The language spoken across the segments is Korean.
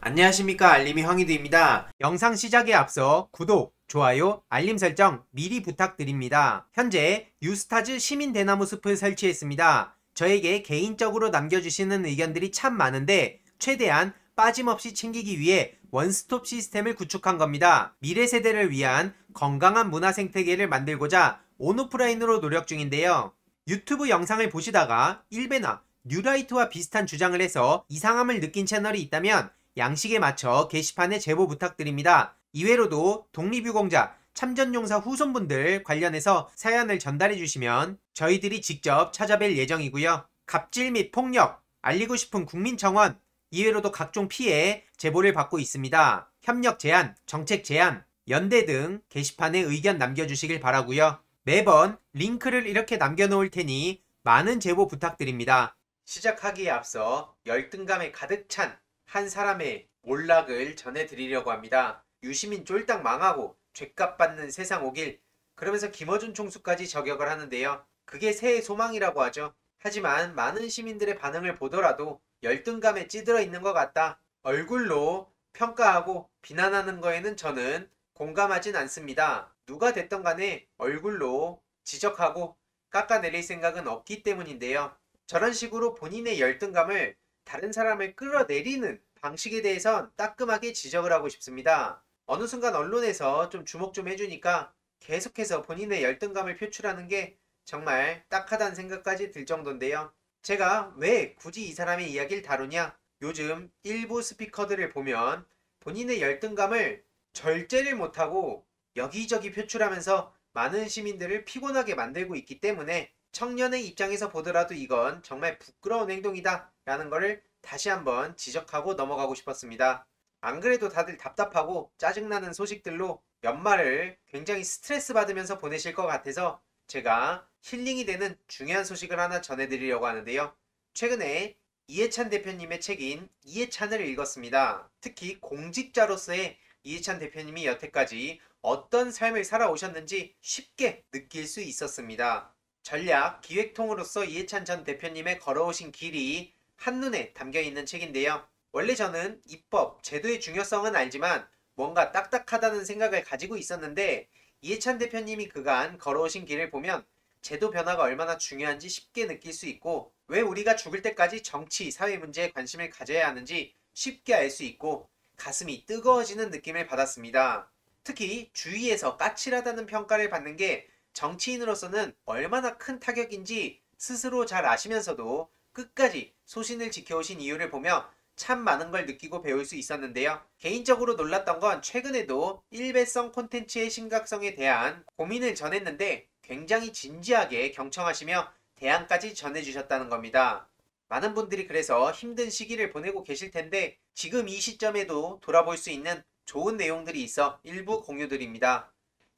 안녕하십니까, 알림이 황희두입니다. 영상 시작에 앞서 구독, 좋아요, 알림 설정 미리 부탁드립니다. 현재 뉴스타즈 시민 대나무 숲을 설치했습니다. 저에게 개인적으로 남겨주시는 의견들이 참 많은데 최대한 빠짐없이 챙기기 위해 원스톱 시스템을 구축한 겁니다. 미래 세대를 위한 건강한 문화 생태계를 만들고자 온오프라인으로 노력 중인데요. 유튜브 영상을 보시다가 일베나 뉴라이트와 비슷한 주장을 해서 이상함을 느낀 채널이 있다면 양식에 맞춰 게시판에 제보 부탁드립니다. 이외로도 독립유공자, 참전용사 후손분들 관련해서 사연을 전달해 주시면 저희들이 직접 찾아뵐 예정이고요. 갑질 및 폭력, 알리고 싶은 국민청원, 이외로도 각종 피해 제보를 받고 있습니다. 협력 제안, 정책 제안, 연대 등 게시판에 의견 남겨주시길 바라고요. 매번 링크를 이렇게 남겨놓을 테니 많은 제보 부탁드립니다. 시작하기에 앞서 열등감에 가득 찬 한 사람의 몰락을 전해드리려고 합니다. 유시민 쫄딱 망하고 죗값 받는 세상 오길, 그러면서 김어준 총수까지 저격을 하는데요. 그게 새해 소망이라고 하죠. 하지만 많은 시민들의 반응을 보더라도 열등감에 찌들어 있는 것 같다, 얼굴로 평가하고 비난하는 거에는 저는 공감하진 않습니다. 누가 됐던 간에 얼굴로 지적하고 깎아내릴 생각은 없기 때문인데요. 저런 식으로 본인의 열등감을 다른 사람을 끌어내리는 방식에 대해선 따끔하게 지적을 하고 싶습니다. 어느 순간 언론에서 좀 주목 좀 해주니까 계속해서 본인의 열등감을 표출하는 게 정말 딱하다는 생각까지 들 정도인데요. 제가 왜 굳이 이 사람의 이야기를 다루냐? 요즘 일부 스피커들을 보면 본인의 열등감을 절제를 못하고 여기저기 표출하면서 많은 시민들을 피곤하게 만들고 있기 때문에 청년의 입장에서 보더라도 이건 정말 부끄러운 행동이다 라는 것을 다시 한번 지적하고 넘어가고 싶었습니다. 안 그래도 다들 답답하고 짜증나는 소식들로 연말을 굉장히 스트레스 받으면서 보내실 것 같아서 제가 힐링이 되는 중요한 소식을 하나 전해드리려고 하는데요. 최근에 이해찬 대표님의 책인 이해찬을 읽었습니다. 특히 공직자로서의 이해찬 대표님이 여태까지 어떤 삶을 살아오셨는지 쉽게 느낄 수 있었습니다. 전략 기획통으로서 이해찬 전 대표님의 걸어오신 길이 한눈에 담겨있는 책인데요. 원래 저는 입법, 제도의 중요성은 알지만 뭔가 딱딱하다는 생각을 가지고 있었는데 이해찬 대표님이 그간 걸어오신 길을 보면 제도 변화가 얼마나 중요한지 쉽게 느낄 수 있고, 왜 우리가 죽을 때까지 정치, 사회 문제에 관심을 가져야 하는지 쉽게 알 수 있고 가슴이 뜨거워지는 느낌을 받았습니다. 특히 주위에서 까칠하다는 평가를 받는 게 정치인으로서는 얼마나 큰 타격인지 스스로 잘 아시면서도 끝까지 소신을 지켜오신 이유를 보며 참 많은 걸 느끼고 배울 수 있었는데요. 개인적으로 놀랐던 건 최근에도 일배성 콘텐츠의 심각성에 대한 고민을 전했는데 굉장히 진지하게 경청하시며 대안까지 전해주셨다는 겁니다. 많은 분들이 그래서 힘든 시기를 보내고 계실 텐데 지금 이 시점에도 돌아볼 수 있는 좋은 내용들이 있어 일부 공유드립니다.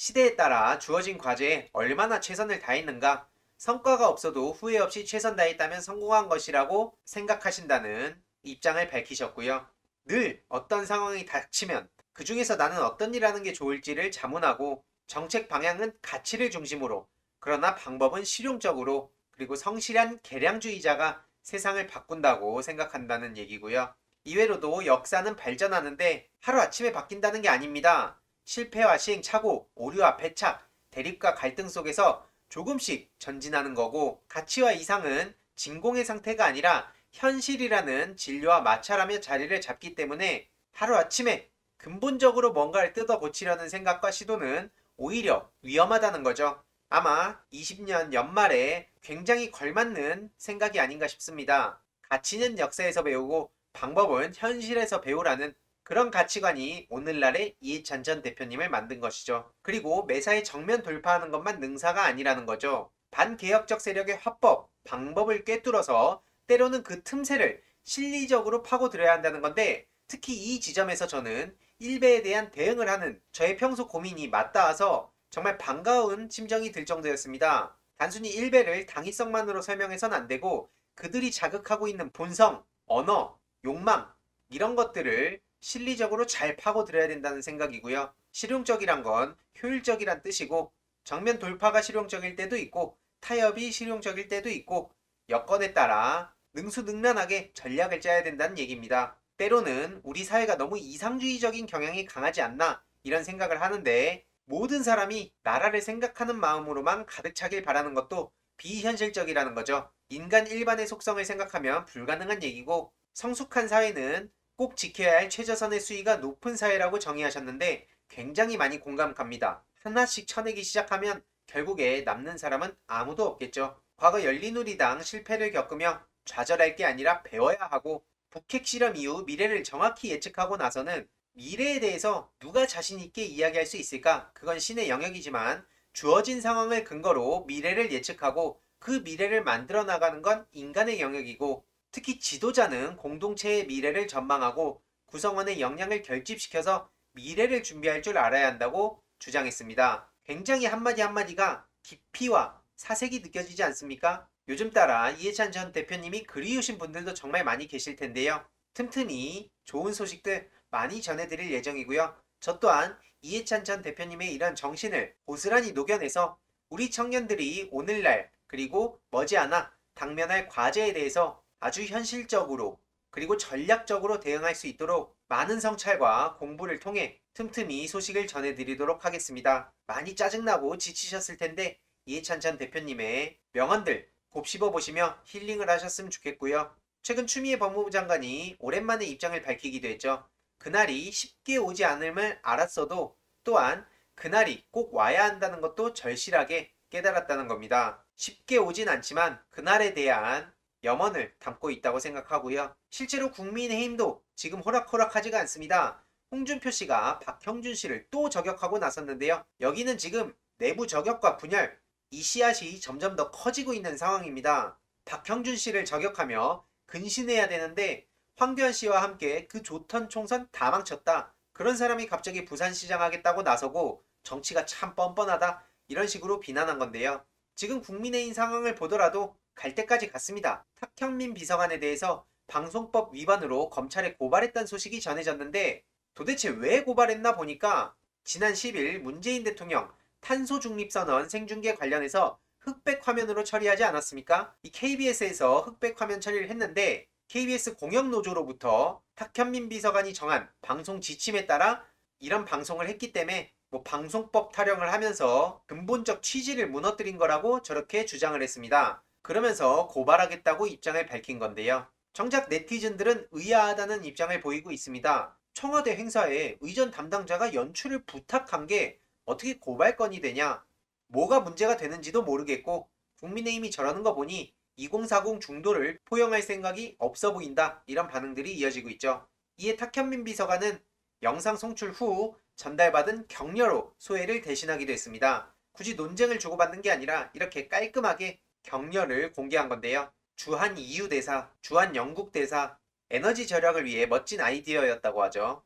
시대에 따라 주어진 과제에 얼마나 최선을 다했는가, 성과가 없어도 후회 없이 최선 다했다면 성공한 것이라고 생각하신다는 입장을 밝히셨고요. 늘 어떤 상황이 닥치면 그 중에서 나는 어떤 일 하는 게 좋을지를 자문하고, 정책 방향은 가치를 중심으로, 그러나 방법은 실용적으로, 그리고 성실한 계량주의자가 세상을 바꾼다고 생각한다는 얘기고요. 이외로도 역사는 발전하는데 하루아침에 바뀐다는 게 아닙니다. 실패와 시행착오, 오류와 패착, 대립과 갈등 속에서 조금씩 전진하는 거고, 가치와 이상은 진공의 상태가 아니라 현실이라는 진료와 마찰하며 자리를 잡기 때문에 하루아침에 근본적으로 뭔가를 뜯어 고치려는 생각과 시도는 오히려 위험하다는 거죠. 아마 20년 연말에 굉장히 걸맞는 생각이 아닌가 싶습니다. 가치는 역사에서 배우고 방법은 현실에서 배우라는 그런 가치관이 오늘날의 이해찬 전 대표님을 만든 것이죠. 그리고 매사에 정면 돌파하는 것만 능사가 아니라는 거죠. 반개혁적 세력의 화법, 방법을 꿰뚫어서 때로는 그 틈새를 실리적으로 파고들어야 한다는 건데, 특히 이 지점에서 저는 일베에 대한 대응을 하는 저의 평소 고민이 맞닿아서 정말 반가운 심정이 들 정도였습니다. 단순히 일베를 당위성만으로 설명해서는 안 되고 그들이 자극하고 있는 본성, 언어, 욕망, 이런 것들을 실리적으로 잘 파고들어야 된다는 생각이고요. 실용적이란 건 효율적이란 뜻이고, 정면 돌파가 실용적일 때도 있고 타협이 실용적일 때도 있고, 여건에 따라 능수능란하게 전략을 짜야 된다는 얘기입니다. 때로는 우리 사회가 너무 이상주의적인 경향이 강하지 않나 이런 생각을 하는데 모든 사람이 나라를 생각하는 마음으로만 가득 차길 바라는 것도 비현실적이라는 거죠. 인간 일반의 속성을 생각하면 불가능한 얘기고 성숙한 사회는 꼭 지켜야 할 최저선의 수위가 높은 사회라고 정의하셨는데 굉장히 많이 공감 갑니다. 하나씩 쳐내기 시작하면 결국에 남는 사람은 아무도 없겠죠. 과거 열린우리당 실패를 겪으며 좌절할 게 아니라 배워야 하고 북핵 실험 이후 미래를 정확히 예측하고 나서는 미래에 대해서 누가 자신 있게 이야기할 수 있을까? 그건 신의 영역이지만 주어진 상황을 근거로 미래를 예측하고 그 미래를 만들어 나가는 건 인간의 영역이고 특히 지도자는 공동체의 미래를 전망하고 구성원의 역량을 결집시켜서 미래를 준비할 줄 알아야 한다고 주장했습니다. 굉장히 한마디 한마디가 깊이와 사색이 느껴지지 않습니까? 요즘 따라 이해찬 전 대표님이 그리우신 분들도 정말 많이 계실 텐데요. 틈틈이 좋은 소식들 많이 전해드릴 예정이고요. 저 또한 이해찬 전 대표님의 이런 정신을 고스란히 녹여내서 우리 청년들이 오늘날 그리고 머지않아 당면할 과제에 대해서 아주 현실적으로 그리고 전략적으로 대응할 수 있도록 많은 성찰과 공부를 통해 틈틈이 소식을 전해드리도록 하겠습니다. 많이 짜증나고 지치셨을 텐데 이해찬 전 대표님의 명언들 곱씹어 보시며 힐링을 하셨으면 좋겠고요. 최근 추미애 법무부 장관이 오랜만에 입장을 밝히기도 했죠. 그날이 쉽게 오지 않음을 알았어도 또한 그날이 꼭 와야 한다는 것도 절실하게 깨달았다는 겁니다. 쉽게 오진 않지만 그날에 대한 염원을 담고 있다고 생각하고요. 실제로 국민의힘도 지금 호락호락하지가 않습니다. 홍준표 씨가 박형준 씨를 또 저격하고 나섰는데요. 여기는 지금 내부 저격과 분열, 이 씨앗이 점점 더 커지고 있는 상황입니다. 박형준 씨를 저격하며 근신해야 되는데 황교안 씨와 함께 그 좋던 총선 다 망쳤다. 그런 사람이 갑자기 부산시장 하겠다고 나서고 정치가 참 뻔뻔하다. 이런 식으로 비난한 건데요. 지금 국민의힘 상황을 보더라도 갈 때까지 갔습니다. 탁현민 비서관에 대해서 방송법 위반으로 검찰에 고발했다는 소식이 전해졌는데 도대체 왜 고발했나 보니까 지난 10일 문재인 대통령 탄소중립선언 생중계 관련해서 흑백 화면으로 처리하지 않았습니까? 이 KBS에서 흑백 화면 처리를 했는데 KBS 공영노조로부터 탁현민 비서관이 정한 방송 지침에 따라 이런 방송을 했기 때문에 방송법 타령을 하면서 근본적 취지를 무너뜨린 거라고 저렇게 주장을 했습니다. 그러면서 고발하겠다고 입장을 밝힌 건데요. 정작 네티즌들은 의아하다는 입장을 보이고 있습니다. 청와대 행사에 의전 담당자가 연출을 부탁한 게 어떻게 고발건이 되냐? 뭐가 문제가 되는지도 모르겠고 국민의힘이 저러는 거 보니 2040 중도를 포용할 생각이 없어 보인다. 이런 반응들이 이어지고 있죠. 이에 탁현민 비서관은 영상 송출 후 전달받은 격려로 소회를 대신하기도 했습니다. 굳이 논쟁을 주고받는 게 아니라 이렇게 깔끔하게 격려를 공개한 건데요. 주한 EU 대사, 주한 영국 대사, 에너지 절약을 위해 멋진 아이디어였다고 하죠.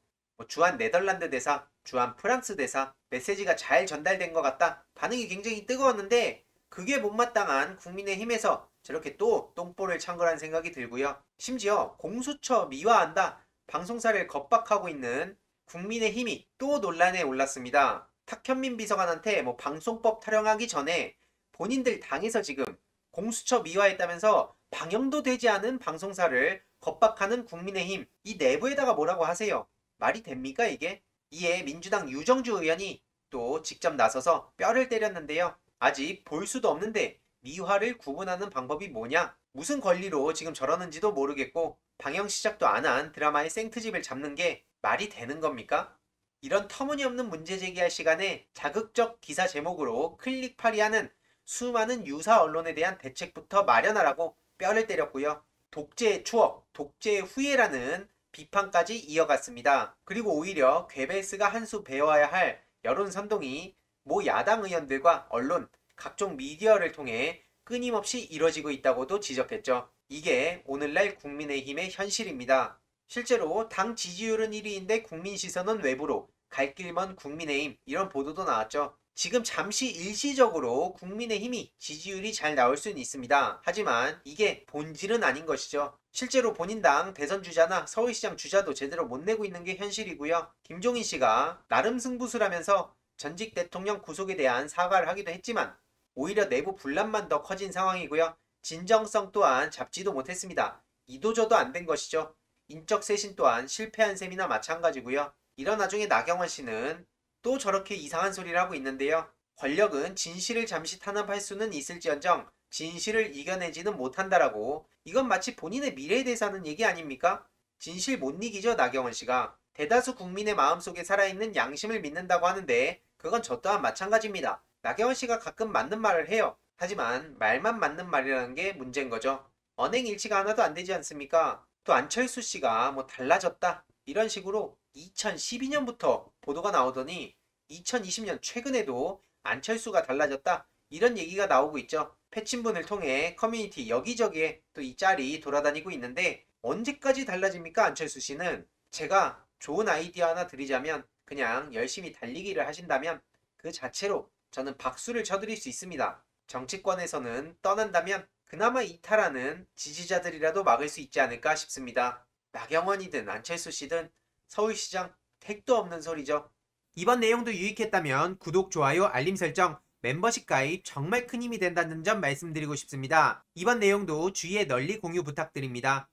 주한 네덜란드 대사, 주한 프랑스 대사, 메시지가 잘 전달된 것 같다. 반응이 굉장히 뜨거웠는데 그게 못마땅한 국민의힘에서 저렇게 또 똥볼을 찬 거란 생각이 들고요. 심지어 공수처 미화한다. 방송사를 겁박하고 있는 국민의힘이 또 논란에 올랐습니다. 탁현민 비서관한테 방송법 타령하기 전에 본인들 당에서 지금 공수처 미화했다면서 방영도 되지 않은 방송사를 겁박하는 국민의힘 이 내부에다가 뭐라고 하세요? 말이 됩니까 이게? 이에 민주당 유정주 의원이 또 직접 나서서 뼈를 때렸는데요. 아직 볼 수도 없는데 미화를 구분하는 방법이 뭐냐? 무슨 권리로 지금 저러는지도 모르겠고 방영 시작도 안 한 드라마의 생트집을 잡는 게 말이 되는 겁니까? 이런 터무니없는 문제 제기할 시간에 자극적 기사 제목으로 클릭팔이하는 수많은 유사 언론에 대한 대책부터 마련하라고 뼈를 때렸고요. 독재의 추억, 독재의 후예라는 비판까지 이어갔습니다. 그리고 오히려 괴벨스가 한 수 배워야 할 여론 선동이 모 야당 의원들과 언론, 각종 미디어를 통해 끊임없이 이뤄지고 있다고도 지적했죠. 이게 오늘날 국민의힘의 현실입니다. 실제로 당 지지율은 1위인데 국민 시선은 외부로 갈 길 먼 국민의힘 이런 보도도 나왔죠. 지금 잠시 일시적으로 국민의힘이 지지율이 잘 나올 수는 있습니다. 하지만 이게 본질은 아닌 것이죠. 실제로 본인 당 대선 주자나 서울시장 주자도 제대로 못 내고 있는 게 현실이고요. 김종인 씨가 나름 승부수라면서 전직 대통령 구속에 대한 사과를 하기도 했지만 오히려 내부 분란만 더 커진 상황이고요. 진정성 또한 잡지도 못했습니다. 이도저도 안 된 것이죠. 인적 쇄신 또한 실패한 셈이나 마찬가지고요. 이런 와중에 나경원 씨는 또 저렇게 이상한 소리를 하고 있는데요. 권력은 진실을 잠시 탄압할 수는 있을지언정 진실을 이겨내지는 못한다라고. 이건 마치 본인의 미래에 대해서 하는 얘기 아닙니까? 진실 못 이기죠, 나경원 씨가. 대다수 국민의 마음속에 살아있는 양심을 믿는다고 하는데 그건 저 또한 마찬가지입니다. 나경원 씨가 가끔 맞는 말을 해요. 하지만 말만 맞는 말이라는 게 문제인 거죠. 언행 일치가 하나도 안 되지 않습니까? 또 안철수 씨가 뭐 달라졌다 이런 식으로 2012년부터 보도가 나오더니 2020년 최근에도 안철수가 달라졌다 이런 얘기가 나오고 있죠. 패친분을 통해 커뮤니티 여기저기에 또 이 짤이 돌아다니고 있는데 언제까지 달라집니까, 안철수 씨는? 제가 좋은 아이디어 하나 드리자면 그냥 열심히 달리기를 하신다면 그 자체로 저는 박수를 쳐드릴 수 있습니다. 정치권에서는 떠난다면 그나마 이탈하는 지지자들이라도 막을 수 있지 않을까 싶습니다. 나경원이든 안철수 씨든 서울시장 택도 없는 소리죠. 이번 내용도 유익했다면 구독, 좋아요, 알림 설정, 멤버십 가입 정말 큰 힘이 된다는 점 말씀드리고 싶습니다. 이번 내용도 주위에 널리 공유 부탁드립니다.